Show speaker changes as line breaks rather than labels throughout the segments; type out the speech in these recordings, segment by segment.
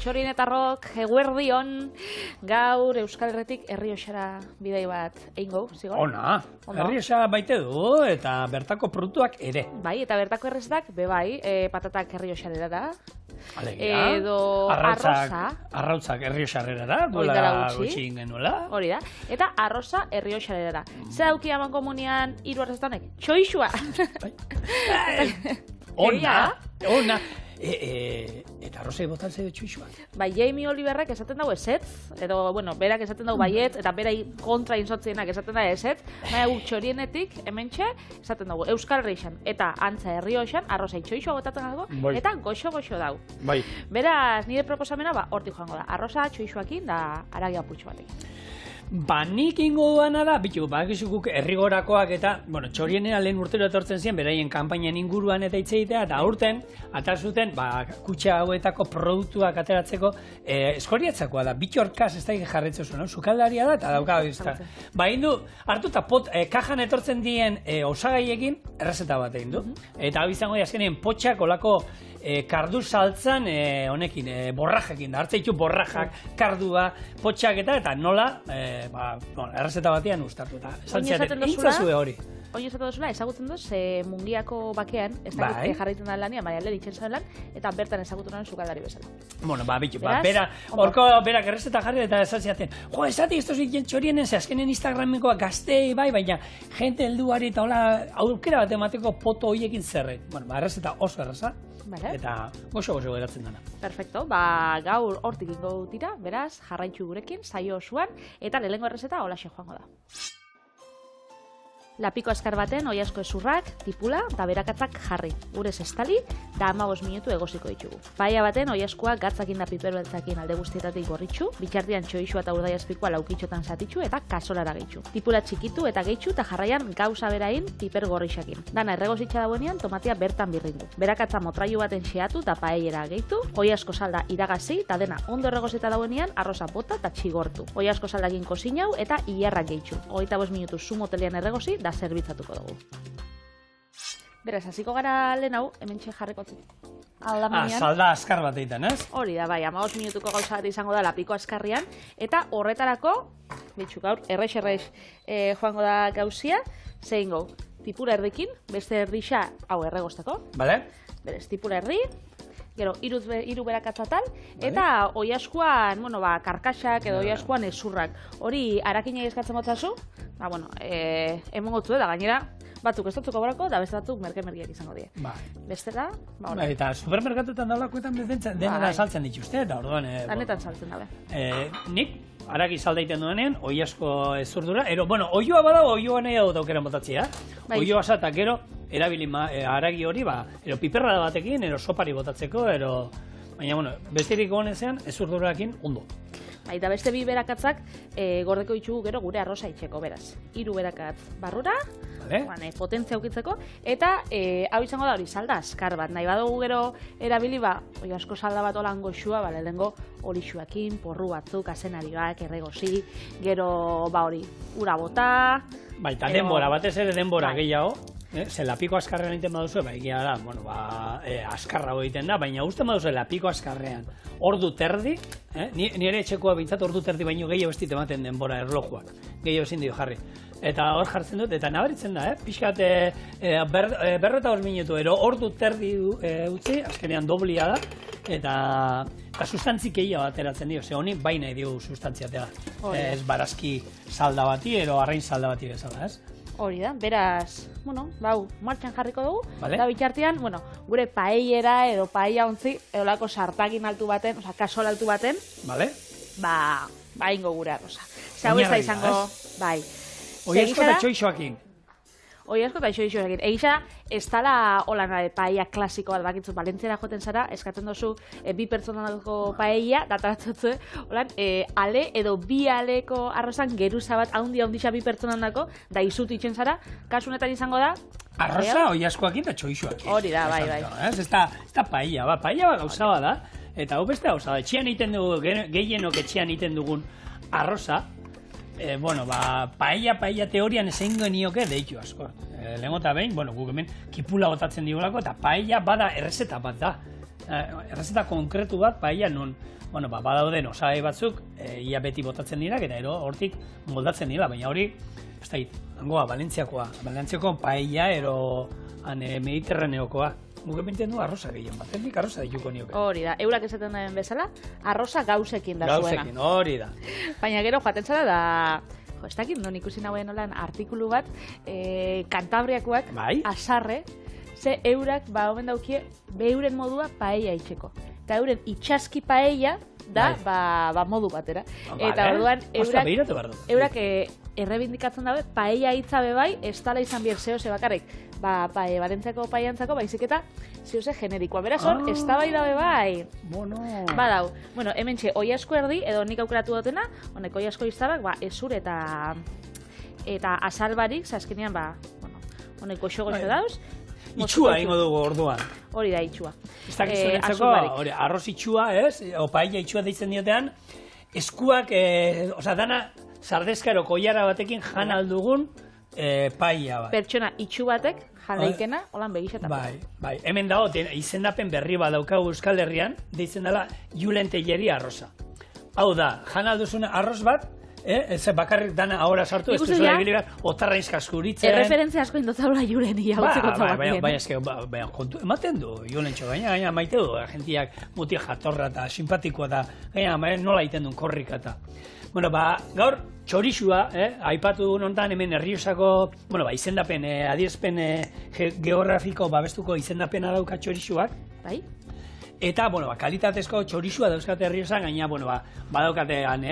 txorienetarrok, eguerdion, gaur Euskal Herritik Errioxara bidei bat egingo, zigor?
Ona, Errioxa baite du eta bertako produktuak ere.
Bai, eta bertako erreztak, bai, patatak Errioxarera da.
Alegia,
Edo arroza.
Arrautzak Errioxarrera da, duela gutxi genuela.
Hori da, eta arroza Errioxarera da. Zer auki haman komunian hiru arrezetanek? Txoixua!
Ona. Eta arrozei botan zebe txuixuak.
Bai, Jamie Oliverrek esaten dago ezetz, edo, bueno, berak esaten dago baiet, eta berai kontra insotzienak esaten da ezetz, baina guk txorienetik, hementxe, esaten dago Euskal Herrixan, eta antza Errioxan, arrozei txoixua botatzen dago, eta goxo-goxo dau.
Bai.
Beraz, nire proposamena, hortik joango da, arroza txoixuakin da aragia putxu batek.
Ba, nik ingo duana da, bitu, bakizukuk herrigorakoak eta, bueno, txorienera lehen urtero etortzen ziren, beraien kanpainen inguruan eta hitzegitea, eta aurten, atalzuten, kutxa hauetako produktuak ateratzeko, eskoriatzakoa da, bitxorkaz ez da jarretzen zuen, sukaldaria da, eta dauka bizta. Ba, indu, hartu eta kajan etortzen dien osagaiekin, errezeta bat egin du. Eta hau izango azkenean potxak olako kardu saltzan honekin, borrajekin da, hartzeitu borrajak, kardua, potxak eta nola, errezeta batean ustartu eta esantziaten, intzazue hori.
Oin esatu duzula, ezagutzen duz, mungiako bakean, ez da jarraitzen da lanian, baina lehen itxen zaren lan, eta bertan ezagutu nuen sukaldari bezala.
Bueno, bitu, horko berak errezeta jarri eta esantziaten, jo, esati ez tozik txorienen, ze azkenen Instagramekoa gaztei bai, baina jente helduari eta hola aukera bat emateko poto horiekin zerret. Bueno, errezeta oso erreza, eta goxo-goxo geratzen dena.
Perfecto, gaur hortik ingo dira, beraz, jarraitzu gurekin, saio osoan, eta lehengo errezeta holaxe joango da. Lapiko askar baten oiazko ezurrak, tipula eta berakatzak jarri. Urez estali da 15 minutu egosiko ditugu. Paella baten oiazkoa gatzakin da piper beltzakin alde guztietatik gorritxu, bitxartian txoixua eta urdaiazpikoa laukitxotan zatitxu eta kasolara gehitxu. Tipula txikitu eta gehitxu eta jarraian gauza berain piper gorrixakin. Dana erregositxa dauenean tomatia bertan birrindu. Berakatza motrailu baten xeatu eta paellera gehitu, oiazko salda iragazi eta dena ondo erregosita dauenean arroza bota eta txigortu. Oiazko saldakin kozinau eta ilarrak gehitxu. 25 minutu sumotelian erregosi da zerbitzatuko dugu. Beraz, hasiko gara lehen hau, hementxe jarrikotzen.
Salda askar bat egiten, ez?
Hori da, bai, 15 minutuko gauza bat izango da lapiko askarrian, eta horretarako, bitxu gaur, errex joango da gauzia, zein gau, tipura erdikin, beste erdixa, hau erregosteko.
Bale.
Berez, tipura erdi, gero, hiru berakatzatal, eta oiazkoan, karkaxak edo oiazkoan ezurrak. Hori, harakinei eskatzen motzazu, emongotzu da gainera, batzuk ez dutzuko barako, da beste batzuk merke-merkiak izango die. Bestela,
eta supermerkatuetan daulakoetan denera saltzen dituzte, eta orduan...
Danetan saltzen dabe.
Nik, haragi saldaiten duenean, oiazko ezurdura, oioa badago, oioa nahi hau daukeren botatzea. Oioa eta gero, erabili haragi hori, piperra batekin, sopari botatzeko, baina, besterik gonezean, ezurdurakin ondo.
Eta beste bi berakatzak gordeko ditugu gero gure arroza itxeko, beraz. 3 berakatz barrura, potentzia aukitzeko, eta hau izango da hori salda askar bat. Nahi badugu gero erabili, oiazko salda bat olan goxua, lehenengo olixuakin, porru batzuk, azenariak, erregosi, gero hori, ura bota...
Eta denbora, batez ere denbora gehiago. Ze lapiko askarrean egiten baduzu, egia da, askarra egiten da, baina uste baduzu lapiko askarrean ordu terdi, nire etxekoa bintzat ordu terdi baino gehiago estit ematen denbora erlojuak, gehiago ezin dio jarri. Eta hor jartzen dut, eta nabaritzen da, pixkat berreta 5 minutu, ordu terdi utzi, azkenean doblia da, eta sustantzik gehiago ateratzen dio, ze honi baina edio sustantziatea, ez barazki salda bati, arrain salda bati bezala, ez?
Hori da, beraz, martxan jarriko dugu, eta bitxartian, gure paellera edo paella ontzi, edolako sartakin altu baten, kasol altu baten, ingo gure arroza. Zau ez da izango, bai.
Oiazko eta txoixoakin.
Oiazko eta txoixoakin. Egisa, ez dala holan paella klasiko bat bakitzu, Valentziara joten zara, eskatzen dozu 2 pertsonako paella, dataratzutzu, ale edo 2 aleko arrozan geruza bat haundi-haundixa 2 pertsonandako, da izut itxen zara, kasunetan izango da...
Arroza, oiazkoakin eta txoixoakin.
Hori da, bai.
Ez da paella, paella gauza bat da, eta hau beste gauza da, etxean egiten dugu, gehienok etxean egiten dugun arroza, paella teorian ezein genioke deitu asko. Lehenko eta behin, guk hemen kipula botatzen digulako, eta paella bada errezeta bat da. errezeta konkretu bat paella non, bueno, badauden osagai batzuk, ia beti botatzen dirak, eta ero hortik moldatzen dira, baina hori, ez da, hangoa, Valentziako paella, ero mediterraneokoa. Muge bintzen du arroza gehien bat, nik arroza dituko nioke.
Hori da, eurak esaten daren bezala, arroza gauzekin da zuena.
Gauzekin, hori da.
Baina gero joaten zara da, ez dakit, non ikusi nagoen olan artikulu bat, Kantabriakoak, asarre, ze eurak omen daukie beuren modua paella itxeko. Eta euren itxaski paella da modu batera. Eta orduan eurak errebindikatzen dabe paella hitza bai, ez dala izan bier zehose bakarrik, Valentziako paellantzako baizik eta zehose generikoa. Beraz hor, ez da bai dabe bai. Badau. Bueno, hemen txe, oiasko erdi, edo nik aukeratu dutena, honek oiasko iztabak, ezur eta azalbarik, azkenean, honek goxo-goxo dauz.
Itxua ingo dugu orduan.
Hori da, itxua.
Ez dakizunetzako, arroz itxua, ez? O paella itxua deitzen diotean, eskuak, dana sardezkaro koiara batekin jan aldugun paella bat.
Pertsona itxu batek, jan daikena, holan begixetan.
Bai. Hemen dago, izendapen berri bat daukagu Euskal Herrian, deitzen dela Julen Telleria arroza. Hau da, jan alduzun arroz bat, ez bakarrik dana ahora sartu, ez duzula egile behar, otarrainz kaskuritzen.
Erreferentzia asko indotzaula Juleni hautzeko zabatien.
Baina, ematen du, Julen txo, gaina maite du, agentiak mutia jatorra eta simpatikoa da, gaina nola egiten duen korrika eta. Bueno, gaur, txorixua, aipatu dugun honetan, hemen Errioxako, izendapen, adierazpen geografiko babestuko izendapena dauka txorixuak.
Bai?
Eta, kalitatezko txorixua dauzkate Errioxan, gaina, badaukatean,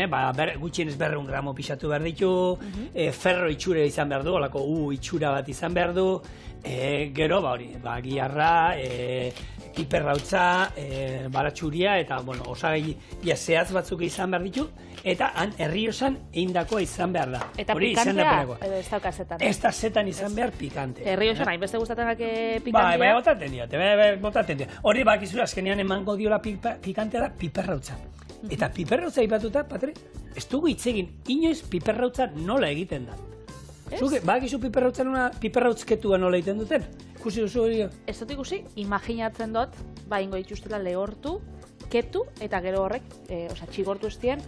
gutxienez 200 gramo pixatu behar ditu, ferro itxure izan behar du, olako itxura bat izan behar du, gero, giarra, piperrautza, baratxuria, eta, osagai zehatz batzuk izan behar ditu, eta han Errioxan egindakoa izan behar da.
Eta pikantea, edo ez dauka zetan?
Ez da zetan izan behar pikante.
Errioxan, hain beste gustatenak pikantea?
Bai, botaten dira. Hori bakizura, azkenean emango diola pikantea da piperrautza. Eta piperrautza ipatuta, Patri, ez dugu hitz egin, inoiz piperrautza nola egiten da. Zuke, bakizu piperrautzketua nola egiten duten? Ikusi duzu hori? Ez
dut ikusi, imaginatzen dut, ingo dituztela lehortu, ketu, eta gero horrek, txigortu eztien,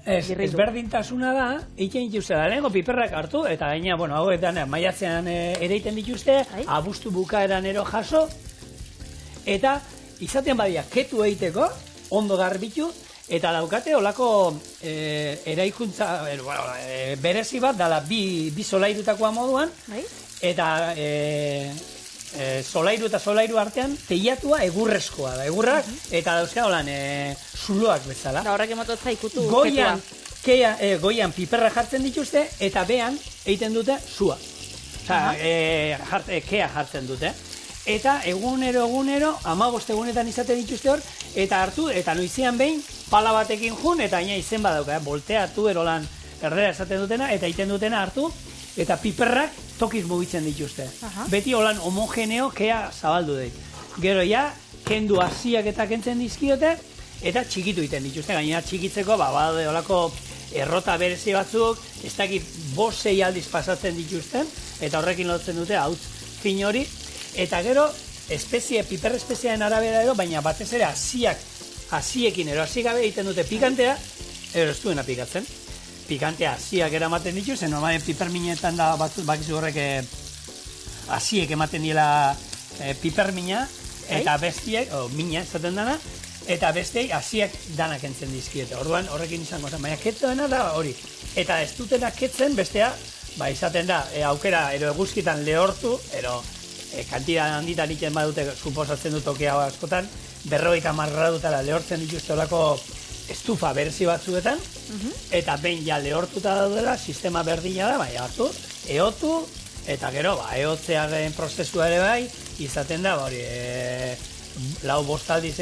ezberdintasuna da, egiten dituzte da, lehenko piperrak hartu, eta gaina, hauetan, maiatzean ereiten dituzte, abuztu bukaeran ero jaso, eta izaten badia ketu egiteko, ondo garbitu, eta daukate olako eraikuntza berezi bat, dala bi solairutakoa moduan, eta solairu eta solairu artean teilatua egurrezkoa da, egurrak, eta dauzka holan zuloak bezala.
Da horrek emototza ikutu
goian piperra jartzen dituzte, eta behan egiten dute zua. Kea jartzen dute. Eta egunero, 15 egunetan izaten dituzte hor, eta hartu, eta noizean behin, pala batekin jun, eta aina izen badauka, volteatu erolan erdera esaten dutena, eta egiten dutena hartu, eta piperrak tokiz mugitzen dituzte. Beti holan homogeneo kea zabaldu dut. Gero kendu hasiak eta kentzen dizkiote, eta txikitu egiten dituzte. Gainera txikitzeko, badaude holako errota berezi batzuk, ez dakit 5-6 aldiz pasatzen dituzten, eta horrekin lotzen dute hautz fin hori. Eta gero, piper espeziaren arabera edo, baina batez ere hasiekin ero hasi gabe egiten dute pikantea, ero ez duena pikatzen. Pikantea hasiak eramaten ditu, zen normalen piperminetan da bakizu horrek hasiek ematen dira pipermina, eta bestiek, mina esaten dana, eta bestiek hasiak danak entzen dizkiete. Orduan horrekin izango zen, baina ketoena da hori. Eta ez dutena ketzen, bestea, izaten da, aukera ero eguzkitan lehortu, ero kantida handitan iten badute, suposatzen dut tokea askotan, 50 gradutara lehortzen dituzte olako estufa berezi batzuetan, eta behin lehortuta daudela, sistema berdina da, hartu, eotu, eta gero, eotzearen prozesua ere bai, izaten da, 4-5 aldiz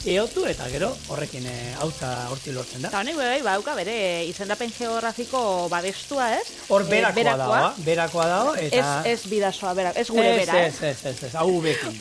eotu, eta gero horrekin hautza horti lortzen da.
Eta honek badauka bere izendapen geografiko babestua, ez?
Hor berakoa dago, eta...
Ez bidasoa, ez gure bera,
ez, hau ubekin.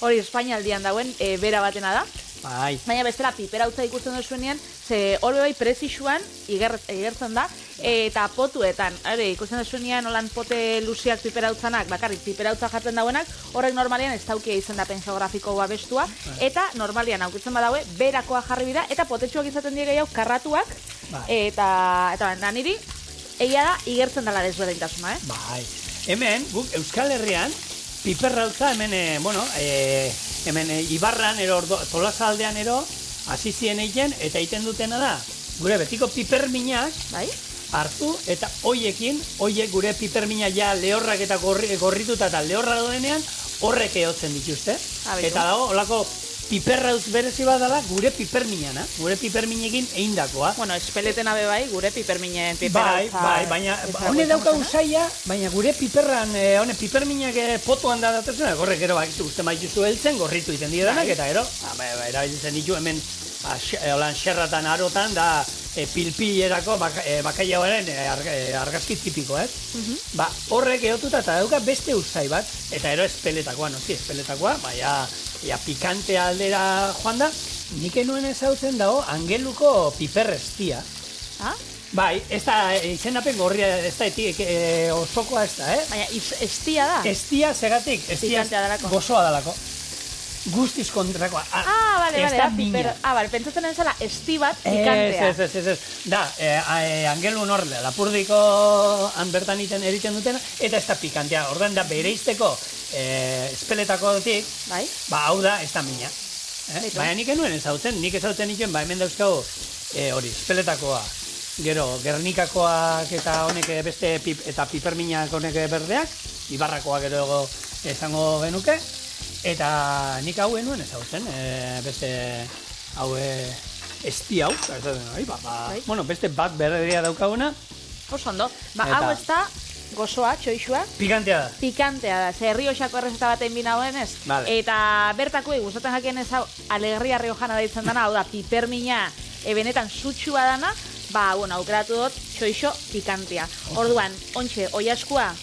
Hori Espainialdian dauen bera batena da.
Bai.
Baina bestela piperautza ikusten duzuenean, ze hor bai prezisuan igertzen da, eta potuetan, ikusten desunean holan pote luziak piperautzanak, bakarrik piperautza jartzen dauenak, horrek normalian ez daukia izendapen geografiko babestua, eta normalian aukitzen badaue, berakoa jarri bida, eta potetxuak izaten die gehiago karratuak, eta niri, egia da, igertzen dela desberdintasuna,
Bai, hemen, guk Euskal Herrian, piperrautza hemen, hemen Ibarran, Tolosa aldean hasi ziren egiten, eta egiten dutena da, gure betiko piperminak, hartu, eta hoiek gure pipermina ja lehorrak eta gorrituta eta lehorra dodenean, horrek ehotzen dituzte. Eta dago, holako piperrautz berezi bat dela, gure piperminana, gure piperminekin eindakoa.
Bueno, espeletena bai, gure piperminen piperautza.
Bai, baina, hone dauka usaia, baina gure piperran, piperminak potuan da datuzena, gorrek gero uste maituzu heltzen, gorritu iten didanak, eta gero, erabiltzen ditu hemen, holan xerratan arotan, da pilpilerako bakaiauaren argazki tipiko, Ba, horrek egotuta eta dauka beste usai bat, eta ero espeletakoa, espeletakoa, baina pikantea aldera joan da, nik enuen ezautzen dago angeluko piperrestia. Bai, ez da, izenapen gorria, ez da, osokoa ez da,
Baina, estia da?
Estia, segatik, estia gozoa dalako. Guztiz kontrakoa.
Bale, pentsatzen ezala esti bat pikantea.
Ez. Da, angelu norle, lapurdiko bertan eriten dutena, eta ez da pikantea. Ordan da, bereizteko espeletako dutik, hau da, ez da mina. Baina nik enuen ezautzen, ituen, hemen dauzkago hori, espeletakoa, gero, Gernikakoak eta honek beste eta piperminak honek berdeak, Ibarrakoak gero esango genuke, eta nik hau enuen ezautzen, beste hau esti hau, bueno, beste bat berderia daukaguna.
Oso ondo, hau ez da gozoa, txoixua.
Pikantea da.
Pikantea da, ze Errioxako errezeta baten bina hoen ez. Eta bertako gustatzen jakien ez hau, alegria riojana daitzen dana, hau da, pipermina benetan sutsua dana, aukeratu dut txoixo pikantea. Orduan, ontxe, oiaskua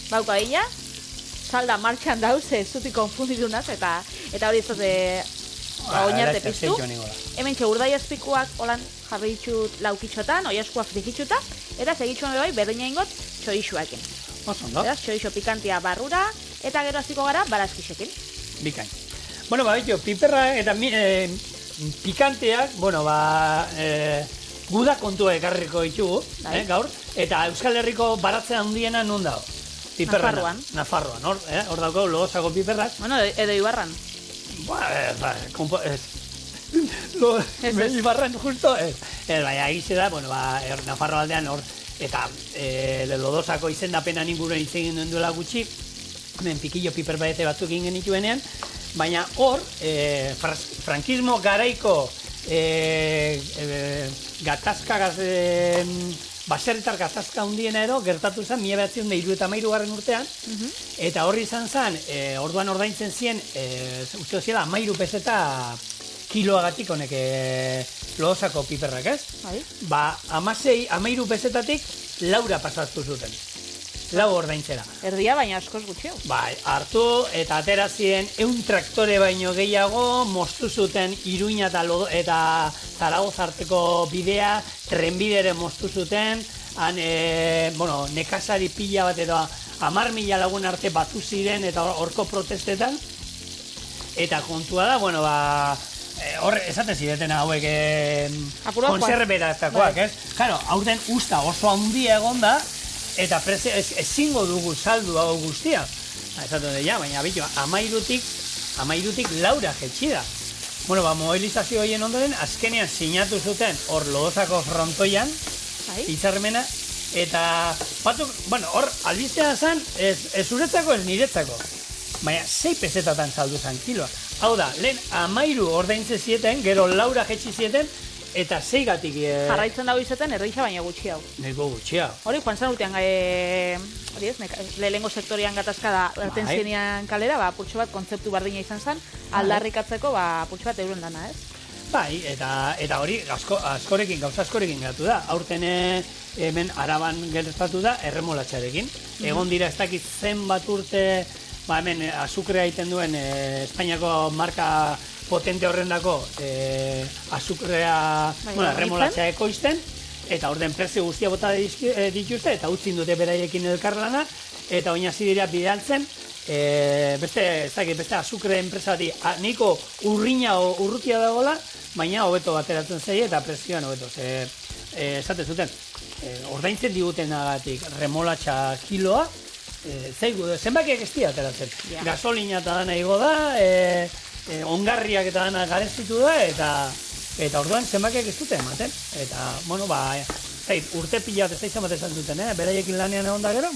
bauka bila, salda martxan dauz, ez zutik konfundidunaz, eta hori ez dut oinarte piztu. Hemen txe urdai azpikuak holan jarri ditut laukitxotan, oiaskua frikitxuta, eta segitxuan bai berdina ingot txoixuakin. Beraz, txoixo pikantea barrura, eta gero aziko gara barazkisekin.
Bikain. Bueno, bitu, piperra eta pikanteak, guda kontua ekarriko ditugu, gaur, eta Euskal Herriko baratzea handiena non dago? Nafarroan, hor dauko Logosako piperrak.
Bueno, edo Ibarran.
Ibarran justo, baina egize da, Nafarro aldean hor, eta Lodosako izendapena inguruen itzegin duen duela gutxi, hemen pikillo piper baete batzuk ingen dituenean, baina hor, frankismo garaiko baserritar gatazka hundiena gertatu zen 1973 urtean, eta horri izan zen, orduan ordaintzen zien, uste ziela, 13 peseta kiloagatik honek Lodosako piperrak, ez? 13 pesetatik 4 pasatu zuten. 4 ordaintzera.
Erdia, baina askoz gutxio.
Bai, hartu eta atera ziren 100 traktore baino gehiago, moztu zuten Iruña eta Zaragoza arteko bidea, trenbidere moztu zuten, nekazari pila bat edo 10.000 lagun arte batu ziren eta horko protestetan. Eta kontua da, hor esaten ziretena hauek konserbera ez dakoak, ez? Claro, aurten usta oso handia egon da, eta ezingo dugu saldu hau guztia. Esaten dut, baina bitu, 13-tik 4 jetxi da. Mobilizazio horien ondoren, azkenean sinatu zuten hor Lodosako frontoian, hitzarmena, eta batzuk, hor albistean zen, ez uretzako, ez niretzako. Baina 6 pesetatan saldu zen kiloa. Hau da, lehen 13 ordaintze zieten, gero 4 jetxi zieten, eta 6gatik...
Jarraitzen dago izaten erreixa baina gutxi hau.
Neko gutxi hau.
Hori, joan zen urtean, lehenengo sektorian gatazka da erten zinean kalera, purtsu bat kontzeptu bardina izan zen, aldarrikatzeko purtsu bat euren dana, ez?
Bai, eta hori gauza askorekin geratu da. Aurten hemen Araban gertatu da erremolatxarekin. Egon dira ez dakit zenbat urte, hemen azukrea egiten duen Espainiako marka potente horrendako azukrea, erremolatxa ekoizten, eta orden prezio guztia bota dituzte, eta utzin dute beraiekin elkarlana, eta oin hasi dira bidaltzen, beste azukre enpresa bati, niko urrina o urrutia dagoela, baina hobeto bateratzen zaie eta prezioan hobeto. Esaten zuten, ordaintzen digutenagatik remolatxa kiloa, zenbakiak ez dira ateratzen. Gasolina eta dana igo da, ongarriak eta dana garestitu da, eta orduan zenbakiak ez dute ematen. Eta, bueno, urte pila ez izan bat esan duten, beraiekin lanean egon da gero,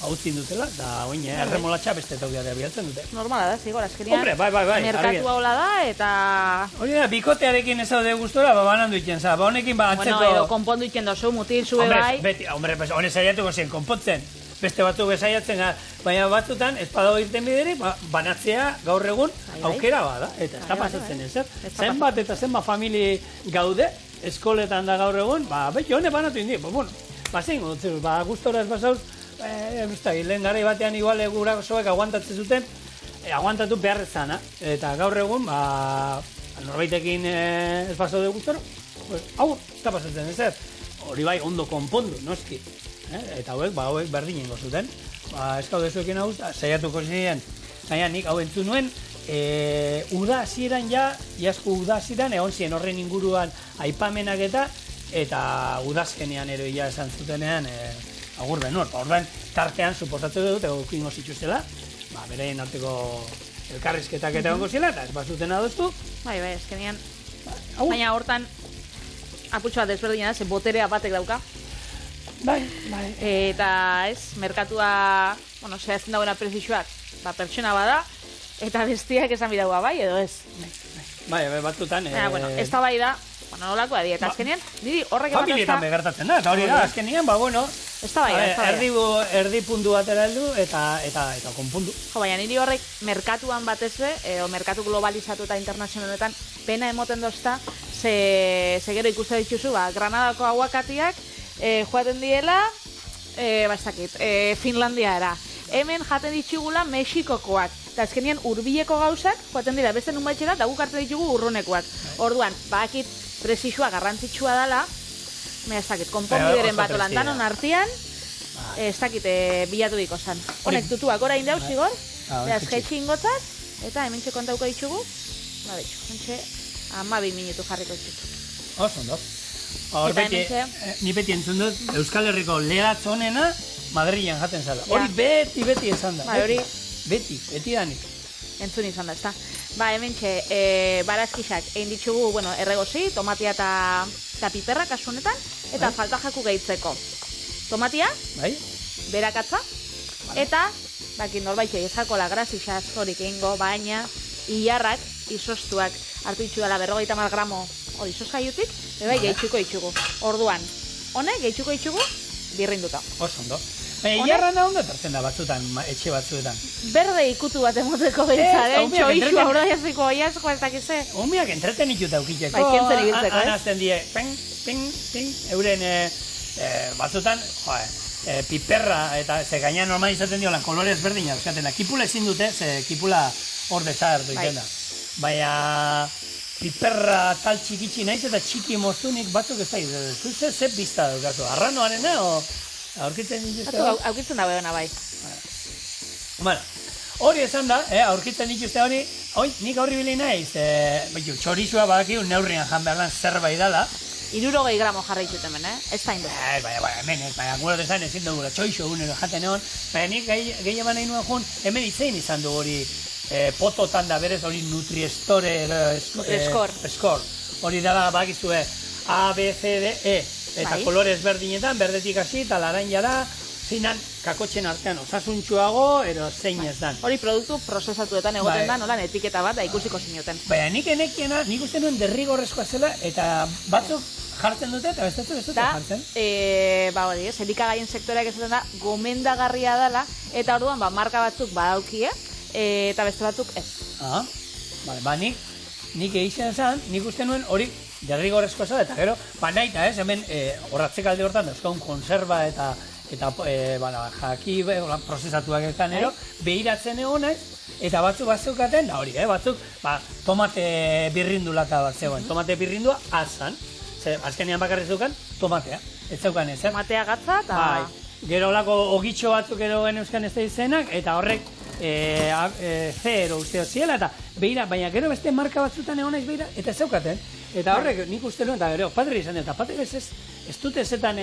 hautzin dutela, eta oin, erremolatxa beste taudiatea bilatzen dute.
Normala da, zigor, azkenian.
Hombre, bai.
Merkatua hola da, eta...
Hori da, bikotearekin ez daude gustora, banandu itzen, honekin antzeko...
Bueno, edo konpondu itzen dozu, mutil zue bai.
Hombre, honez saiatuko zen, konpontzen. Beste batzuk bezaiatzen, baina batzutan, ez badago irten biderik, banatzea gaur egun aukera bada, eta ez da pasatzen ez, zenbat eta zenbat famili gaude, eskoletan da gaur egun, beti hone banatu indi, zein, gustora ez basauz, lehen garai batean igual gurasoek aguantatzen zuten, aguantatu beharrezana, eta gaur egun, norbaitekin ez basaude gustora, hau, ez da pasatzen ez, hori bai ondo konpondu, noski. Eta hauek berdin ingo zuten. Ez gaude zuekin hau, saiatuko ziren. Baina nik hau entzun nuen, uda hasieran iazko uda hasieran, egon ziren horren inguruan aipamenak eta udazkenean ero ia esan zutenean, agur benor. Orduan, tartean, suposatzen dut, egokingo zituztela, beraien arteko elkarrizketak eta egongo zela, eta ez bazuten adostu.
Bai, eskenean. Baina hortan, aputxo bat ezberdina da, ze boterea batek dauka.
Bai.
Eta merkatua, zehazten dagoena prezioak, pertsona bada, eta bestiak esan bidagoa bai, edo ez.
Bai, batzutan...
Ez da bai da, nolakoa di, eta azkenean, niri horrek ematazta...
Familietan begertatzen da, eta hori da, azkenean,
ez da bai da.
Erdi puntu batera heldu, eta konpundu.
Baina niri horrek merkatuan batez be, edo merkatu globalizatu eta internazionaletan, pena emoten dozta, ze gero ikusten dituzu, Granadako aguakatiak, joaten diela, Finlandiara. Hemen jaten ditugula Mexikokoak. Eta azkenean urbileko gauzak, joaten dira beste nun baitxera, eta guk hartzen ditugu urrunekoak. Orduan, bakit prezisua garrantzitsua dela, konponbideren bat olandanon artean, bilatu diko zan. Honek tutuak orain dauz, zigor, jaitxe ingotzat, eta hemen kontauko ditugu, hementxe 12 minutu jarriko ditugu.
Ondo. Ni beti entzun dut, Euskal Herriko lehatz honena Madrilen jaten zala. Hori beti esan da. Beti danik.
Entzun izan da, ez da. Hementxe, barazkisak egin ditugu, erregozi, tomatia eta piperra kasu honetan, eta falta jaku gehitzeko. Tomatia, berakatza, eta, norbait ezakola grasisa askorik egingo, baina, ilarrak, izostuak, hartu ditu dela 50 gramo hori izozkaiutik, gehitxuko ditugu. Orduan, honek gehitxuko ditugu, birrinduta.
Ondo. Baina, ilarra da ondo etortzen da batzutan, etxe batzuetan.
Berde ikutu bat emoteko behitzaren, txoixua, uraiaziko, oiazko, ez dakize.
Umiak entreten ikutu daukiteko.
Kentzen ibiltzeko,
Anazten die, ping, euren batzutan, piperra, eta ze gainean normal izaten diolan, kolore ezberdina, eskaten da. Kipula ezin dute, ze kipula hor desagertu iten da. Baina, piperra tal txikitsi naiz eta txiki moztunik batzuk ez da, ze bizta daukazu, arranoarena, aurkitzen dituzte?
Aurkitzen dago egona bai.
Hori esan da, aurkitzen dituzte hori, nik aurri bili naiz, txorizua badakigu neurrian jan behar dan zerbait dala.
60 gramo jarraitzut hemen, ez da indu.
Hemen ez, gure desan ezin dugula, txoixo egunero jaten egon, baina nik gehi eman nahi nuen joan, hemen itzein izan du hori pototan da berez hori Nutriestore, Nutri-Score. Hori dala bakizue A, B, C, D, E, eta kolore ezberdinetan, berdetik hasi eta laranjara, zeinan kakotxen artean osasuntxuago, ero zein ez dan.
Hori produktu prozesatuetan egoten da, nolan etiketa bat da ikusiko zinioten.
Baina nik enekiena, nik uste nuen derrigorrezkoa zela, eta batzuk jartzen dute, eta bestetu jartzen.
Hori, elikagaien sektoreak ezaten da, gomendagarria dela, eta orduan, marka batzuk badaukie, eta beste batzuk ez.
Nik egiten esan, nik uste nuen hori derrigorrezkoa zela, eta gero, naita ez, hemen horratzekalde hortan dauzkagun konserva eta jaki prozesatuak ekan ero, behiratzen egon naiz, eta batzuk zeukaten, batzuk tomate birrindulaka bat zegoen, tomate birrindua azan, Ze, azkenean bakarrik zeukan, tomatea. Ez zeukan ez,
Tomatea gatza eta...
Bai, gero olako ogitxo batzuk ero geneuzkan ez da izenak, eta horrek zero usteo ziela, eta beira, baina gero beste marka batzutan egon naiz beira, eta ez zeukaten. Eta horrek nik uste nuen, eta gero, Patri izan dut, eta Patri ez dute zetan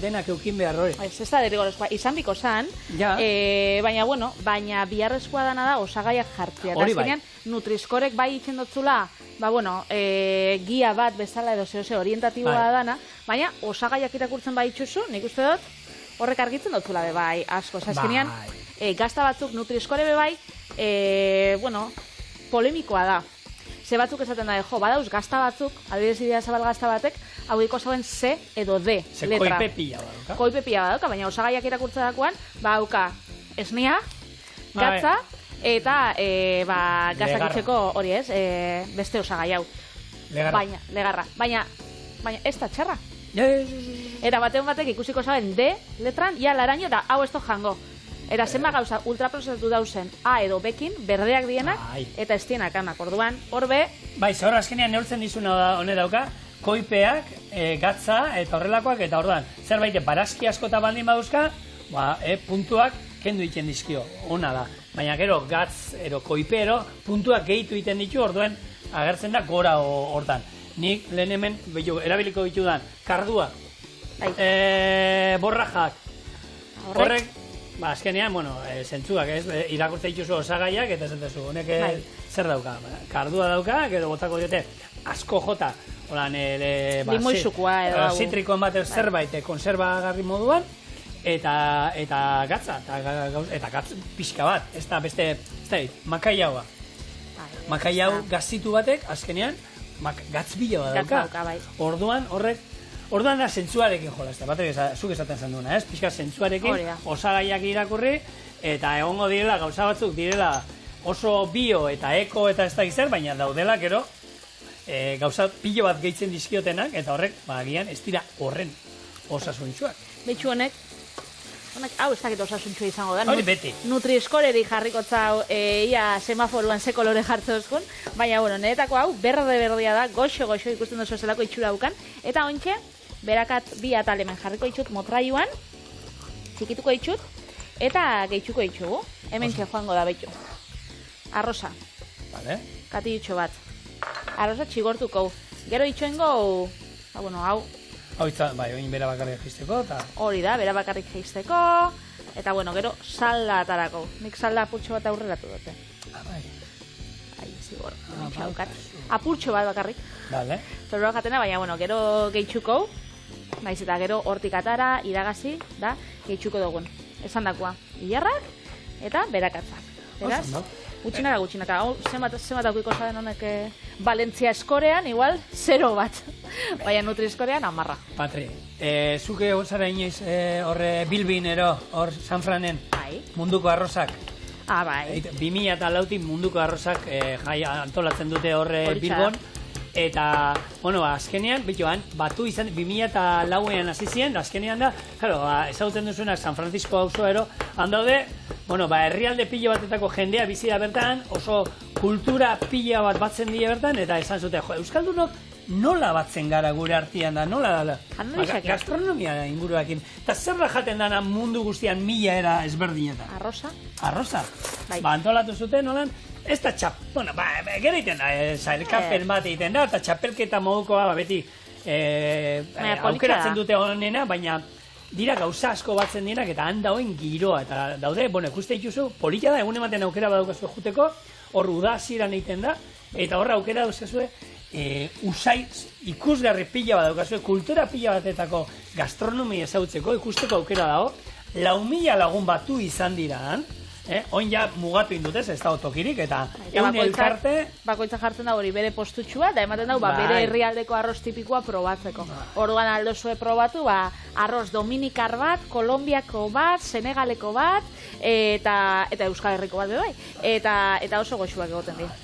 denak eukin behar hori.
Ez da derrigorezkoa, izan biko zan,
Ja.
baina biharrezkoa dana da osagaiak jartzea.
Hori
Eta azkenean, Nutriskorek bai itzen dotzula, guia bat bezala edo zehose orientatiboa dana, baina osagaiak irakurtzen bai itxuzu, nik uste dut, horrek argitzen dotzula be bai asko. Azkenean, gazta batzuk Nutriskore be bai, polemikoa da. Ze batzuk esaten da, badauz gazta batzuk, adibidez Idia Zabal gazta batek, hau zauen C edo D letra.
Koipe pila badauka.
Koipe pila badauka, baina osagaiak irakurtzerakoan, badauka esnia, gatza, eta gaztakitzeko hori ez, beste osagai hau. Legarra. Baina ez da txarra. Eta batek ikusiko zaben D letran, ja laraino, da hau ez to jango. Eta zenba gauza ultraprozesatu dauzen A edo Bekin, berdeak dienak, eta ez dienak anak, orduan, horbe...
Bai, zehor azkenean neurtzen dizuna hone dauka, koipeak, gatza eta horrelakoak, eta orduan, zerbait barazki asko eta baldin baduzka, puntuak kendu egiten dizkio, ona da. Baina gero, gatz, koipero, puntuak gehitu egiten ditu, orduan, agertzen da gora hortan. Nik lehen hemen, erabiliko ditudan, kardua, borrajak, horrek, azkenean, zentzuak, irakurtza dituzu osagaiak, eta zentezu, honek zer dauka? Kardua dauka, gero botako diote, asko jota,
limoizukua edo
zitrikoan bat zerbait, konserbagarri moduan, eta gatza, eta gatz pixka bat, ez da beste, makai haua. Makai hau gazitu batek, azkenean, gatz bila bat dauka. Orduan da zentzuarekin jolazta, zuk esaten zen duena, pixka zentzuarekin, osagaiak irakurri, eta egongo direla, gauza batzuk direla oso bio eta eko eta ez da izer, baina daudela, gero, gauza pilo bat gehitzen dizkiotenak, eta horrek, agian, ez dira horren osasuntxuak.
Betxu honek, hau ez dakit osasuntxua izango da.
Hori beti.
Nutriskoreri jarriko txau, ia semaforuan ze kolore jartzozkun, baina, niretako hau, berde-berdea da, goxo-goxo ikusten dozu zelako itxura ukan, eta ontxe, berakat bi atalemen jarriko itxut motraiuan, txikituko itxut, eta gehitxuko itxugu. Hemen joango da betxu. Arroza.
Vale.
Kati itxo bat. Arroza txigortuko. Gero itxoengo, hau.
Hau izan, oin bera bakarrik jaisteko, eta...
Hori da, bera bakarrik jaisteko, eta gero salda atarako. Nik salda apurtxo bat aurreratu dute.
Bai.
Zigor, apurtxo bat bakarrik.
Vale.
Zerroa jatena, baina, gero gehitxuko, naiz eta gero hortik atara, iragazi, da, gehitxuko dugun. Esan dakoa, hilarrak eta berakatzak. Beraz, gutxinaka. Hau, zenbat aukiko zaden honek Valentzia eskorean, igual, 0 bat. Baina Nutriskorean, 10.
Patri, zuke zara inoiz horre Bilbin hor San Franen, munduko arrozak.
Bai.
2004 munduko arrozak antolatzen dute horre Bilbon. Eta, azkenean, batu izan, 2004an hasi ziren, azkenean da, ezagutzen duzunak San Francisco auzoa handaude, herrialde pilo batetako jendea bizi da bertan, oso kultura pila bat batzen dira bertan, eta esan zute, euskaldunok nola batzen gara gure artean da, nola da, gastronomia inguruakin, eta zerra jaten dana mundu guztian 1000 era ezberdinetan. Arroza? Antolatu zuten, nolan, ez da gero egiten da, zailkapen bat egiten da, eta txapelketa modukoa, beti, aukeratzen dute honena, baina dira gauza asko batzen direnak, eta han dauen giroa, eta daude, ikuste dituzu, polita da, egun ematen aukera badaukazu juteko, hor udazieran egiten da, eta horra aukera dauzkazue, usai ikusgarri pila bat daukazue, kultura pila batetako gastronomia ezautzeko, ikusteko aukera dago, 4.000 lagun batu izan dira, oin ja mugatu indutez, ez da otokirik, eta egun elkarte...
Bakoitza jartzen da hori bere postutxua, da ematen dau bere herrialdeko arroz tipikoa probatzeko. Orduan aldozue probatu, arroz dominikar bat, kolombiako bat, senegaleko bat, eta Euskal Herriko bat bai. Eta oso goxuak egoten dira.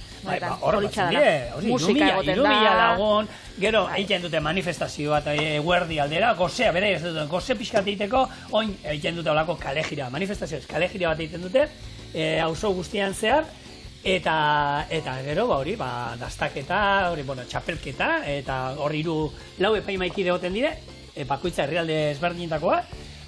Hor batzen dira, musika egoten da. 2.000 lagun, gero egiten dute manifestazio bat eguerdi aldera, gozea, bere, goze pixkat egiteko, oin egiten dute olako kalejira, manifestazioz, kalejira bat egiten dute, auzo guztian zehar, Eta gero, hori, dastaketa, hori, txapelketa, eta hori 4 epaimaikide egoten dire, bakoitza herrialde ezberdinetakoa,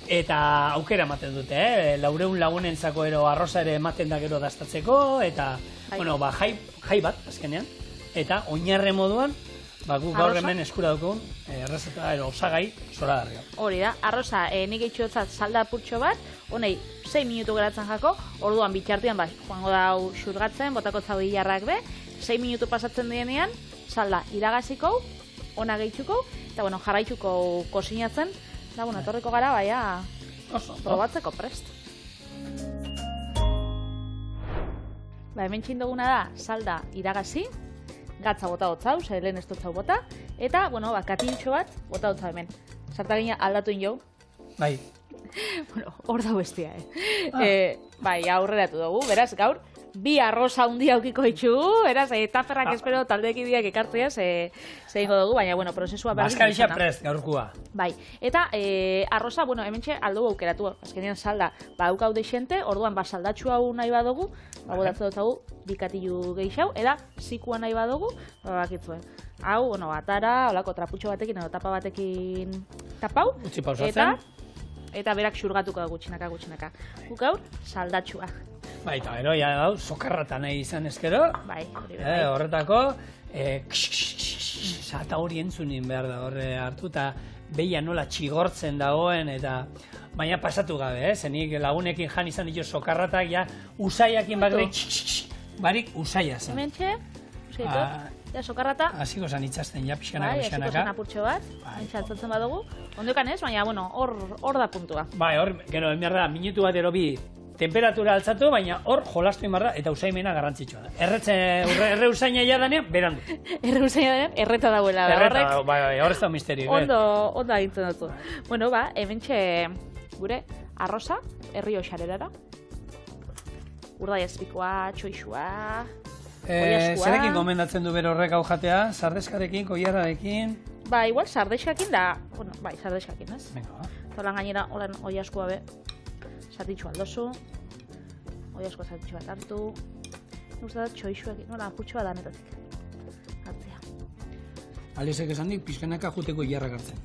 eta aukera ematen dute, 400 lagunentzako arroza ere ematen da gero dastatzeko, eta, jai bat, azkenean, eta oinarre moduan, guk gaur hemen eskura dugun, errezeta, osagai, zoragarria.
Hori da, arroza, nik eitxotzat salda apurtxo bat, honei, 6 minutu geratzen jako, orduan bitxartian, joango da hau xurgatzen, botako zau hilarrak be, 6 minutu pasatzen dienean, salda iragaziko, ona gehitzuko, eta jarraitzuko kosinatzen, da, etorriko gara, probatzeko prest. Hemen txindoguna da, salda iragazi, gatza bota hotzau, lehen ez dotzau bota, eta, katiltxo bat bota hotzau hemen. Sartagina aldatu injau.
Bai.
Hor da bestia, aurreratu dugu, beraz, gaur, 2 arroza hundi aukiko itxugu, beraz, taperrak espero taldekideak ekartzea, zeingo dugu, baina, prozesua behar.
Baskarixa prest, gaurkua.
Bai, eta arroza, hementxe aldugu aukeratu, azkenean salda, aukau deixente, orduan, saldatxu hau nahi badugu, botatzen dutzagu, 2 katilu gehixau, eta zikua nahi badugu, bakitzuen. Hau, atara, olako traputxo batekin, edo tapa batekin tapau,
utzi pausatzen.
Eta berak xurgatuko da gutxinaka. Guk gaur, saldatxua.
Bai, eta gero, sokarrata nahi izan ezkero.
Bai,
horretako, salta hori entzunin behar da horre hartu, eta behia nola txigortzen dagoen, eta baina pasatu gabe, zenik lagunekin jan izan ditu sokarratak, usaiakin barik usaia zen.
Hementxe, sokarrata.
Hasiko zan itxasten, pixkanaka.
Hasiko zan apurtxo bat, altzatzen badugu. Ondokan ez, baina, hor da puntua.
Bai, hor, gero, enbiarra, minutu bat erobi temperatura altzatu, baina hor jolastu inbarra eta usaimena garrantzitsua da. Erre usaina jadanean, berandu.
Erre usaina jadanean, erreta dauela.
Erreta, bai, hor ez da misterio.
Ondo agintzen dut. Hementxe gure arroza, herri oxarerara. Urdai azpikoa, txoixua, oiaskua.
Zerekin gomendatzen du bero horrek hau jatea? Sardeskarekin, koiarrarekin?
Ba, igual sardeskakin da, sardeskakin, ez?
Venga, ba.
Zolan gainera, olan oiaskua be, zatitxu aldozu, oiaskua zatitxu bat hartu, uste da txoixuekin, apurtxua danetatik. Hartzea.
Alizek esan dik, pixkanaka juteko jarrak hartzen.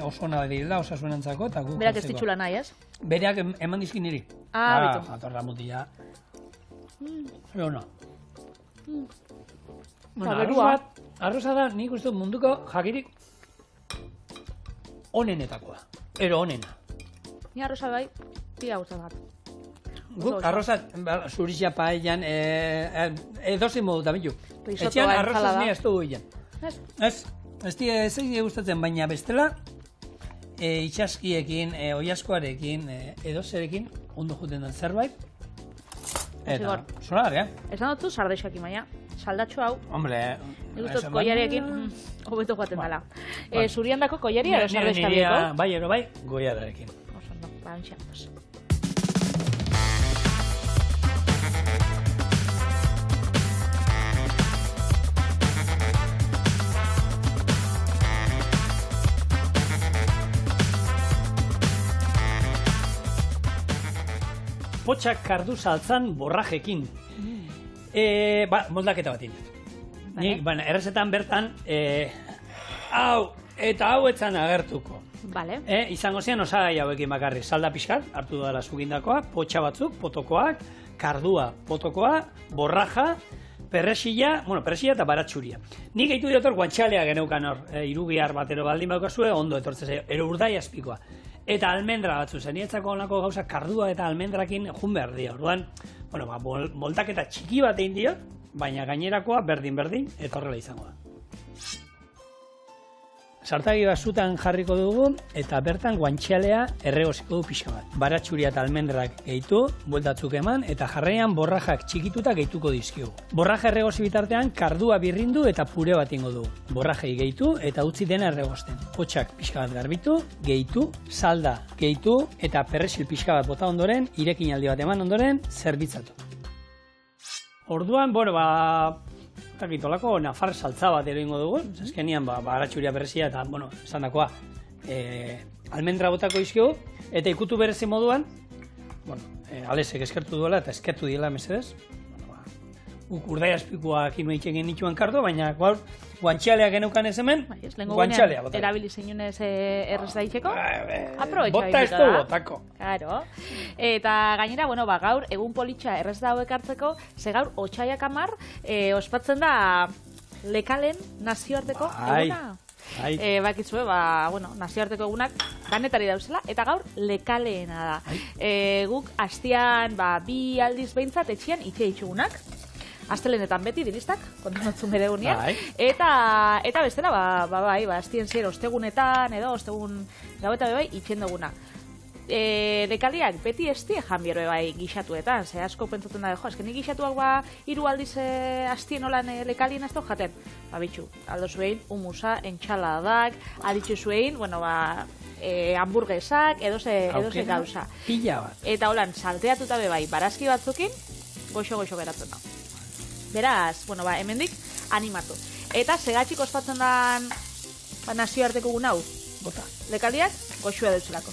Oso ona direla, osasunantzako, eta guk
berak ez ditxula nahi, ez?
Berak eman dizkin niri.
Bitu.
Jatorra mutila. Ego no. Arroza da, nik uste munduko jakirik onenetakoa. Ero onena.
Ni arroza bai, pia guztan bat.
Guk arroza zurizia paellan edozin modu da bitu. Etxean arrozaz ni ez dugu egin. Ez dira gustatzen, baina bestela itxaskiekin, oiaskoarekin, edozerekin ondo juten den zerbait. Eta, zola gara,
esan dutu sardexakin, baina saldatxo hau.
Hombre,
nik uste koiarekin hobeto joaten dela. Zuriandako koiaria edo sardexka bieko?
Bai, ero bai, goiararekin.
Oso, no, bantxean.
Potxak kardu saltzan borrajekin. Moldaketa batin. Nik, errezetan bertan, hau eta hau etzan agertuko. Izango zian osagai hauekin bakarri. Salda pixkat, hartu dara zugindakoa, potxa batzuk, potokoak, kardua, potokoa, borraja, perresila eta baratxuria. Nik eitu diotor guantxalea geneukan hor, irugihar batero baldin baukazue, ondo etortzez, ero urdai azpikoa. Eta almendra batzu zen, nietzako honako gauza kardua eta almendrakin jun behar dira. Orduan, moldaketa txiki bat egin diot, baina gainerakoa berdin, eta horrela izango da. Sartagi basutan jarriko dugu, eta bertan guantxalea erregoziko du pixka bat. Baratxuria eta almendrak gehitu, bueltatzuk eman, eta jarraian borrajak txikituta gehituko dizkigu. Borraja erregozi bitartean kardua birrindu eta pure bat ingo du. Borrajei gehitu eta utzi dena erregozten. Potxak pixka bat garbitu, gehitu, salda gehitu, eta perresil pixka bat bota ondoren, irekinaldi bat eman ondoren, zerbitzatu. Orduan, olako nafar saltza bat ero ingo dugu, azkenian baratxuria berezia eta, esan dakoa, almendra botako izkigu, eta ikutu berezi moduan, Alesek eskertu duela eta eskertu diela mesedez, guk urdaiazpikoak inoitxe genituen kardo, baina gaur guantxaleak geneukan ez hemen, guantxalea bota.
Erabili zeinunez errez daiteko,
bota ez du botako.
Claro. Eta gainera, bueno, gaur egun politxa errez dago ekartzeko, ze gaur otxaiak 10 ospatzen da Lekalen nazioarteko eguna. Bakizue, bueno, nazioarteko egunak danetari dauzela, eta gaur Lekaleena da. Guk hastian 2 aldiz behintzat etxian itxe itxugunak. Astelenetan beti diristak, kontunatzen bere egunean. Eta bestela, hastien zier ostegunetan, edo ostegun gaueta bebai itxen duguna. Lekaliak beti estie janbiero bai gixatuetan, ze asko pentsatzen da, eskenik gixatuak 3 aldiz hastien olan lekalien ez jaten. Bitxu, aldo zuein, humusa, entxaladak, aditzu zuein, bueno, hamburguesak, edo ze gauza.
Pila bat.
Eta holan, salteatuta bebai, barazki batzukin, goxo-goxo geratzen da. Beraz, bueno, hemendik animatu. Eta segatxik ospatzen da nazioarteko egun hau?
Bota.
Lekaliak, goxua dutzelako.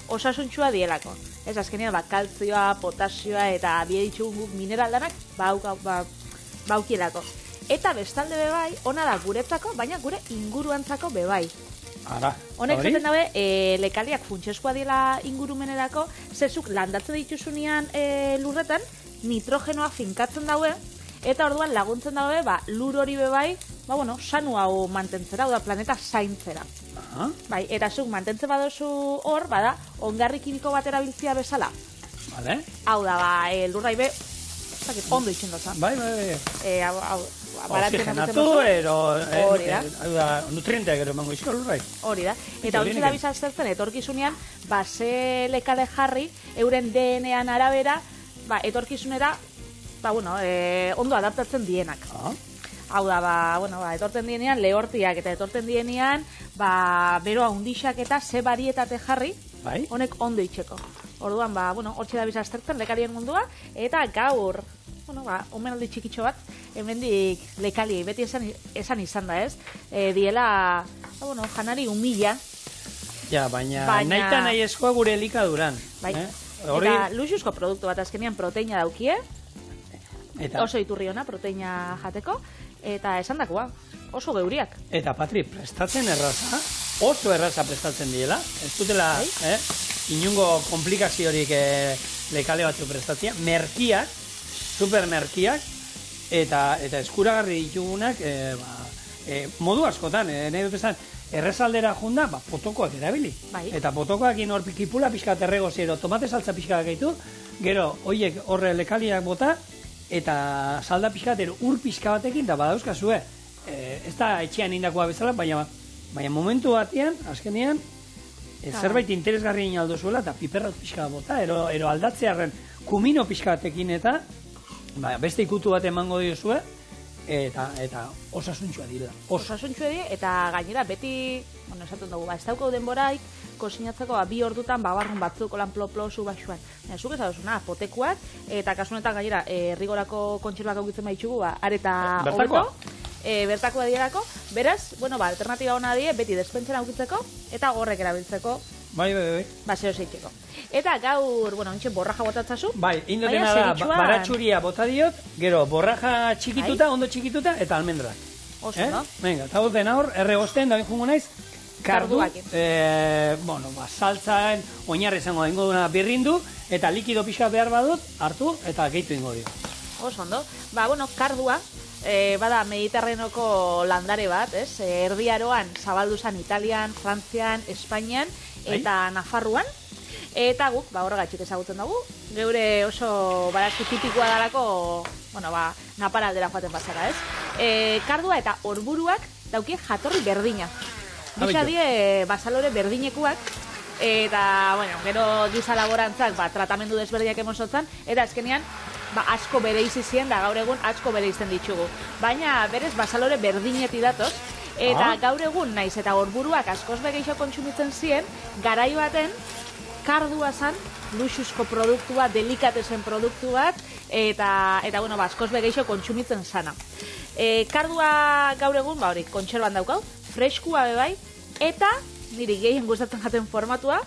Osasuntxua dielako. Ez azkenean, kaltzioa, potasioa eta bieditxugun mineraldanak baukielako. Eta bestalde bebai, ona da guretzako, baina gure inguruantzako bebai. Honek zaten dabe, lekaliak funtseskoa diela ingurumenerako, zezuk landatzen dituzunean lurretan, nitrogenoa finkatzen daue, eta orduan laguntzen daue, lur hori bebai, sanu hau mantentzera, da planeta zaintzera. Eta zuk mantentzen badozu hor, ongarri kimiko bat erabiltzia bezala. Hau da, lurrai be, ondo itxen dozan.
Oxigenatu, nutrienteak ero emango izko lurrai.
Hori da. Eta hori da bizaztertzen, etorkizunean, ze lekale jarri, euren DNA-an arabera, etorkizunera, ondo adaptatzen dienak. Hau da, etorten dienean, lehortiak eta etorten dienean, beroa undixak eta ze barietate jarri, honek ondo itxeko. Orduan, hortxe da bizaztertzen lekalien mundua, eta gaur, omenaldi txikitxo bat, hemendik lekaliei, beti esan izan da, ez? Diela, janari humila.
Ja, baina nahi eskoa gure elikaduran.
Eta luxuzko produktu bat azkenean proteina daukie, oso iturri ona proteina jateko, eta esan dakoa, oso geuriak.
Eta Patri, prestatzen erraza, oso erraza prestatzen diela, ez dutela inungo komplikaziorik lekale batzu prestatzea, merkiak, supermerkiak, eta eskuragarri ditugunak modu askotan, nahi dut esan, errezaldera junda, potokoak erabili. Eta potokoak hor kipula pixkat errego zero, tomate saltza pixkat gaitu, gero, hoiek horre lekaliak bota, eta salda pixkat, ur pixka batekin, da badauzkazue, ez da etxean indakoa bezala, baina momentu batean, azkenean, zerbait interesgarri inaldo zuela, eta piperrat pixka bota, ero aldatzearen kumino pixka batekin, eta beste ikutu bat emango diozue, eta osasuntxua dira.
Osasuntxua dira, eta gainera beti, esaten dugu, ez daukau denboraik, kosinatzeko 2 ordutan babarrun batzuk olan ploplosu baxuan. Zuk ez adozuna, potekuak, eta kasunetan gainera, errigorako kontxerbak aukitzen baitxugu, areta hobeto. Bertakoa diarako, beraz, alternatiba hona die, beti despentzen aukitzeko, eta horrek erabiltzeko. Zeo zeitzeko. Eta gaur, ontxe borraja botatzazu.
Indotena da, baratxuria bota diot, gero borraja txikituta, ondo txikituta, eta almendrak.
Oso, no?
Venga, eta duten hor, erregozten, da jungo naiz, kardu, saltzaen, oinarri izango da, ingo duna birrindu, eta likido pixka behar badut, hartu, eta gehitu ingo dio.
Oso, ondo. Kardua, bada Mediterraneoko landare bat, ez? Erdiaroan zabaldu zen Italian, Frantzian, Espainian eta Nafarruan. Eta guk, horregatxik ezagutzen dugu, geure oso barazki tipikoa dalako, naparaldera joaten pasara, ez? Kardua eta orburuak daukie jatorri berdina. Bisa die basalore berdinekuak, eta, gero giza laborantzak, tratamendu desberdinak emosotzan, eta azkenean, asko bere izizien, da gaur egun asko bere izten ditugu. Baina berez basalore berdineti datoz, eta gaur egun naiz eta orburuak askoz begeixo kontsumitzen ziren, garai baten kardua zan, luxuzko produktua, delikatesen produktu bat, eta askoz begeixo kontsumitzen zana. Kardua gaur egun, kontserban daukau, freskua bebai, eta niri gehien gustatzen jaten formatua,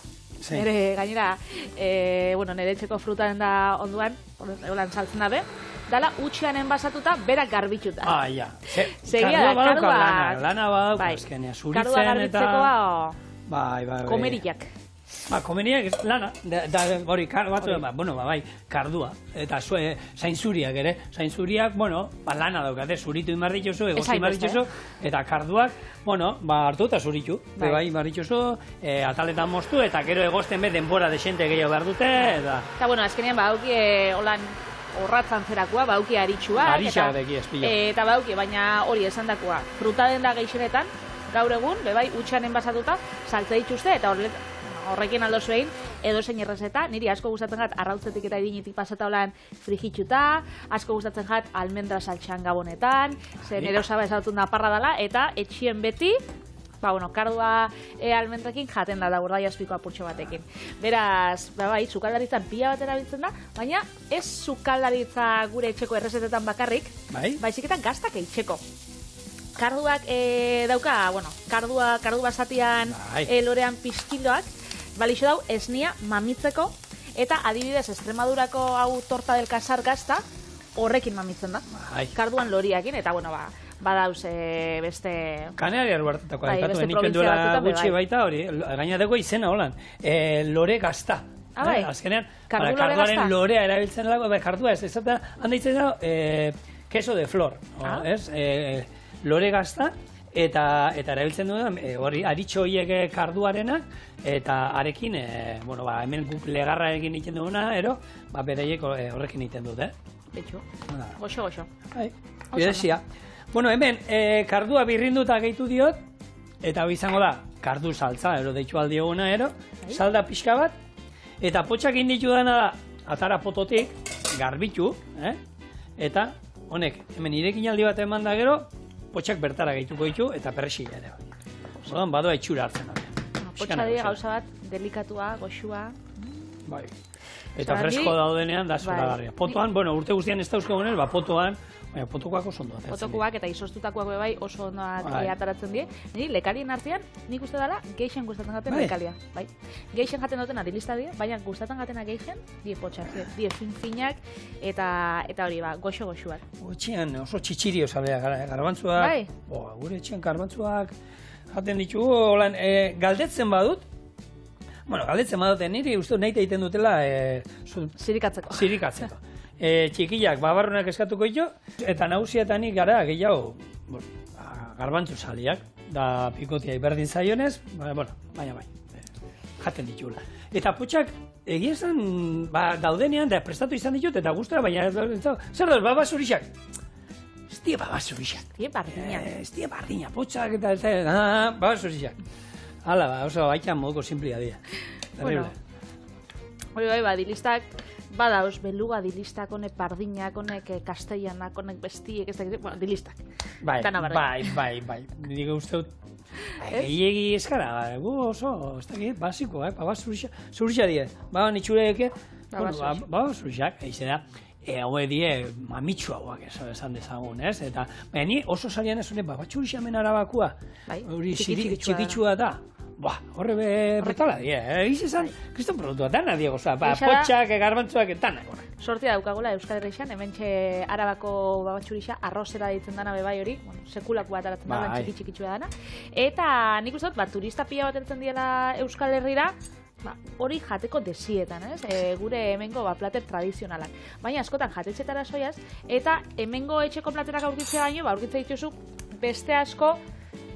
nire gainera, nire etxeko frutaren da onduan, eulan saltzen dabe, dala utxean enbasatuta, berak garbituta.
Ja.
Segia da, kardua...
Lana badauka, azkenean, zuritzen
kardua garbitzeko,
Bai.
komeriak.
Komeriak lana, hori, bai, kardua, eta zainzuriak ere, zainzuriak, lana daukate, zuritu inbarritxozu, egozi inbarritxozu, eta karduak, hartu eta zuritu, bai, inbarritxozu, ataletan moztu, eta gero egozten be denbora desente gehiago behar dute, eta...
Eta, azkenean, hauki, holan, horratzan zerakoa, bauki aritxua, eta bauki, baina hori esan dakoa, fruta den da geixenetan, gaur egun, bebai, utxan enbasatuta, saltze dituzte, eta horrekin aldo zuein, edo zein errezeta, niri asko gustatzen jat arrautzetik eta idinitik pasata holan frijitxuta, asko gustatzen jat almendra saltxan gabonetan, zen ere osaba esatut naparra dela, eta etxien beti, kardua almendrakin jaten da urdai azpiko apurtxo batekin. Beraz, sukaldaritzan pila bat erabiltzen da, baina ez sukaldaritza gure etxeko errezetetan bakarrik, baizik eta gaztak etxeko. Karduak dauka, kardu basatian lorean pizkiloak, balixo dau esnia mamitzeko, eta adibidez Extremadurako hau torta del casar gazta, horrekin mamitzen da. Karduan loriakin, eta badauz beste...
Kanariar hartatako, aipatu eniken duela gutxi baita hori, gainateko izena holan, lore gazta. Azkenean, karduaren lorea erabiltzen lago, kardua ez, handaitzen da, queso de flor, lore gazta, eta erabiltzen duen, aritxo horiek karduarenak, eta arekin, hemen guk legarra egin egiten duguna, bereiek horrekin egiten dut,
Betxo, goxo.
Bidezia. Hemen, kardua birrinduta gehitu diot, eta hori izango da, kardu saltza, deitxu aldioguna, salda pixka bat, eta potxak inditu dena da, atara pototik, garbitu, eta honek, hemen irekin aldi bat eman da gero, potxak bertara gehituko ditu eta perresila ere. Badoa itxura hartzen da.
Potxa dira gauza bat, delikatua, goxua.
Bai. Eta fresko daudenean da zoragarria. Potoan, urte guztian ez dauzkagunez, potoan, potokoak oso ondo atertzen.
Potokoak eta izostutakoak bai oso ondo ataratzen die. Niri, lekalien artean, nik uste dela, geixen gustatzen gaten lekalia. Geixen jaten duten adilista die, baina gustatzen gatena geixen, die potxak, die fin-finak, eta hori, goxo-goxuak.
Etxean oso txitxirio zalea, garbantzuak. Gure etxean garbantzuak jaten ditugu, galdetzen badut, galdetzen badute niri uste nahi egiten dutela
zirikatzeko.
Txikilak babarrunak eskatuko ditu, eta nagusietanik gara gehiago garbantzu zaliak, da pikotia berdin zaionez, baina jaten ditula. Eta potxak egia esan daudenean, da prestatu izan ditut, eta gustora, baina zer dut, babasurixak? Ez die babasurixak. Ez die bardina, potxak eta babasurixak. Hala, oso baitan moduko simplia dira. Terrible.
Hori dilistak, badauz, beluga dilistak, honek pardinak, honek kastellanak, honek bestiek, ez da, dilistak.
Bai. Nik uste dut, gehiagi eskara, oso, ez da, basiko, zurixak die. Nitxureek, zurixak, eize da. Haue die mamitxu hauak esan dezagun, ez? Eta, ni oso zarian ez honek, batxurixak hemen arabakua, hori txikitsua da. Horre betala die, egiz esan, kriston produktua dana diego, potxak, garbantzuak, danak.
Sortia daukagula Euskal Herrixan, hemen arabako batxurixa, arrozera ditzen dana bebai hori, sekulako bat aratzen da, txikitsua dana. Eta nik uste dut, turista pila bat entzen diela Euskal Herrira, hori jateko desietan, gure hemengo plater tradizionalak. Baina askotan jatetxetara soiaz, eta hemengo etxeko platerak aurkitzea baino, aurkitzea dituzu beste asko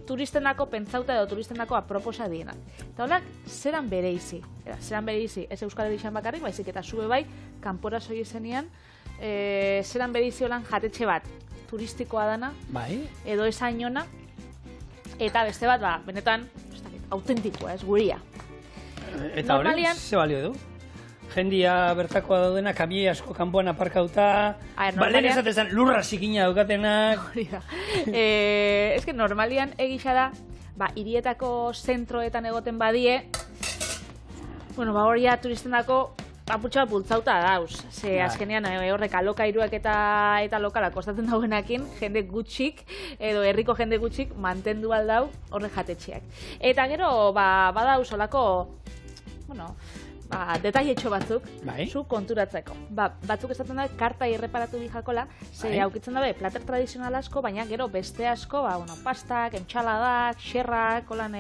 turistendako pentsauta edo turistendako aproposa dienak. Eta honak, zeran bereizi. Ez Euskal Herrixan bakarrik, baizik eta zube bai, kanpora soi zenean, zeran bereizi holan jatetxe bat turistikoa dana, edo esain ona, eta beste bat, benetan, autentikoa, guria.
Eta hori, ze balio du? Jendia bertakoa daudena, kamioi asko kanpoan aparkauta, lehen esatezan lurra zikina daukatenak.
Ez que normalian egisa da, hirietako zentroetan egoten badie, hori turistendako apurtxo bat bultzauta dauz. Azkenean horrek alokairuak eta lokalak kostatzen dauenakin, jende gutxik, edo herriko jende gutxik mantendu aldau horrek jatetxeak. Eta gero, badauz olako, detailetxo batzuk,
Bai.
zu konturatzeko. Batzuk esaten da, karta irreparatu bijakola, ze
Bai.
aukitzen dabe, plater tradizional asko, baina gero beste asko, pastak, entxaladak, xerrak, holan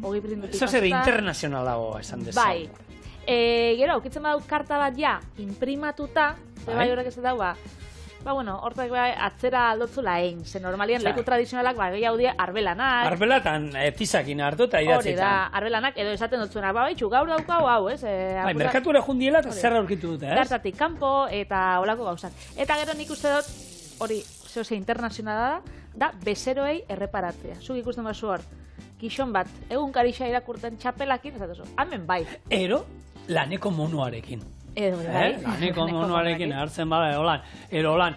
ogi brindutik
Eso zer internazionalago esan dezagun.
Bai. Gero, aukitzen badau karta bat ja, imprimatuta, bai horrek ez dau, hortak atzera aldotzula egin, ze normalian leku tradizionalak gehiago dira arbelanak.
Arbelatan tizakin hartu eta idatzetan.
Hori da, arbelanak, edo esaten dutzuena, baitxu, gaur daukau hau, ez?
Bai, merkatura jundiela eta zer aurkitu dute, ez?
Gartatik kanpo eta olako gauzak. Eta gero nik uste dut, hori, zehose internazionala da, bezeroei erreparatzea. Zuk ikusten bazu hor, gixon bat, egun karixa irakurten txapelakin, ez dut, hemen bai.
Ero, laneko monoarekin.
Edo, bai.
Laneko monoarekin hartzen bada, holan,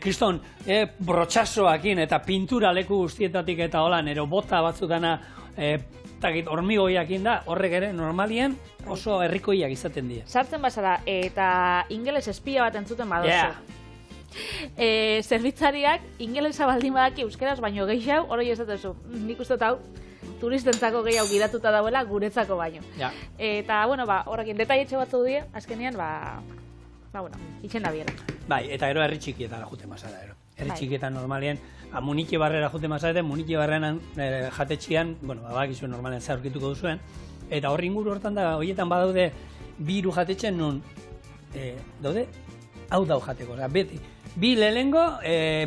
kriston, brotxasoakin eta pintura leku guztietatik eta holan, ero bota batzutana, hormigoiakin da, horrek ere normalien oso herrikoiak izaten dira.
Sartzen bazara, eta ingeles espia bat entzuten badozu. Zerbitzariak ingelesa baldin badaki euskeraz, baino gehiago, hori esatezu, nik uste hau, turistentzako gehiago gidatuta dauela guretzako baino. Eta, horrekin detailetxe batzu dira, azkenean, itxen da biera.
Bai, eta gero herri txikietara jute mazara, herri txikietan normalien, muniki barrera jute mazareten, muniki barrenan jatetxian, bakizu normalean zer aurkituko duzuen, eta horri inguru hortan da, horietan badaude bi hiru jatetxen nun, daude, hau dau jateko, beti. Bi lehengo,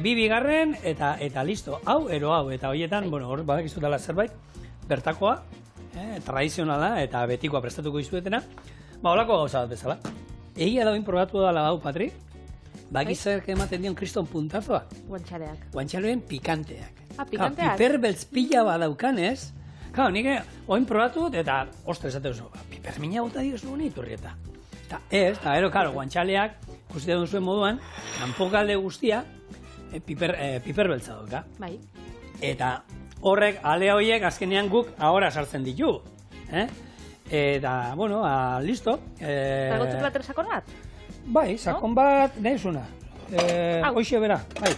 bi bigarren, eta listo, hau, eta horietan, hor badakizu dela zerbait, bertakoa, tradizionala eta betikoa prestatuko izuetena, holako gauza bat bezala. Egia dauin probatu dela hau, Patri, bakizerk ematen dion kriston puntazoa.
Guantxaleak.
Guantxaloen pikanteak.
Pikanteak?
Piperbeltz pila badaukanez, nik oin probatu dut, eta, ostra, esate oso, pipermina bota diozu honi iturrieta. Eta ez, guantxaleak, ikuste duen zuen moduan, kanpokalde guztia, piperbeltza dauka.
Bai.
Eta horrek, ale horiek, azkenean guk ahora sartzen ditu. Eta, listo.
Zagotzu plater sakon bat?
Bai, sakon bat, nahi zuna. Hoxe bera, bai.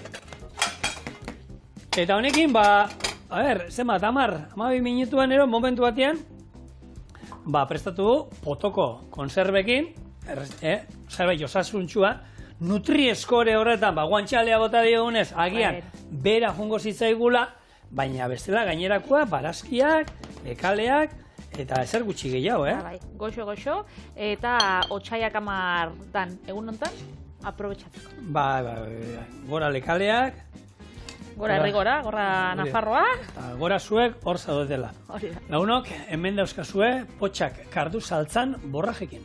Eta honekin, zenbat, 12 minutuan ero, momentu batean, prestatu potoko konservekin, zerbait osasuntxua, nutri-eskore horretan, guantxalea bota diogunez, agian, bera jungo zitzaigula, baina bestela gainerakoa, barazkiak, ekaleak, eta ezer gutxi gehiago,
Goxo, eta otsaiak 10 egun nontan, aprobetxatzeko.
Gora lekaleak,
gora herrigora, gora Nafarroa.
Eta gora zuek hor zaudetela. Lagunok, hemen dauzkazue, potxak kardu saltzan borrajekin.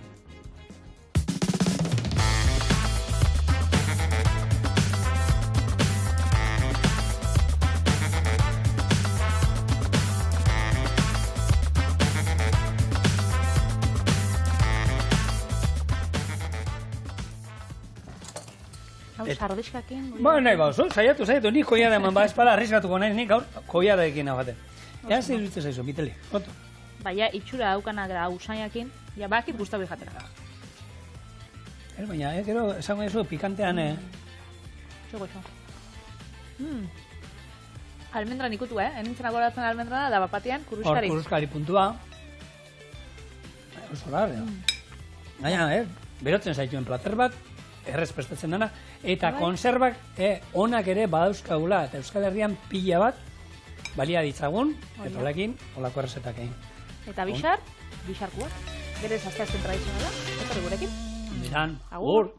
Sardexkakin?
Nahi saiatu, nik koiada eman espala, arriskatuko nahi, nik gaur koiada ekin abaten. Ea zer iruditzen zaizu, Miteli, kontu.
Baina itxura daukanak da usaiakin, bakit guztabi jatera.
Baina, gero, esango dizu, pikantean,
Goxo. Almendra nikutu, enintzen agoratzen almendra da, bapatean, kuruskari.
Hor, kuruskari puntua. Oso lar, Gaina, berotzen zaituen plater bat, errez prestatzen dana, eta konserbak onak ere badauzkagula, eta Euskal Herrian pila bat balia ditzagun, eta olekin, olako errezetak egin.
Eta bixarkuak, berez azteazten tradizionala, eta gurekin.
Miran, agur!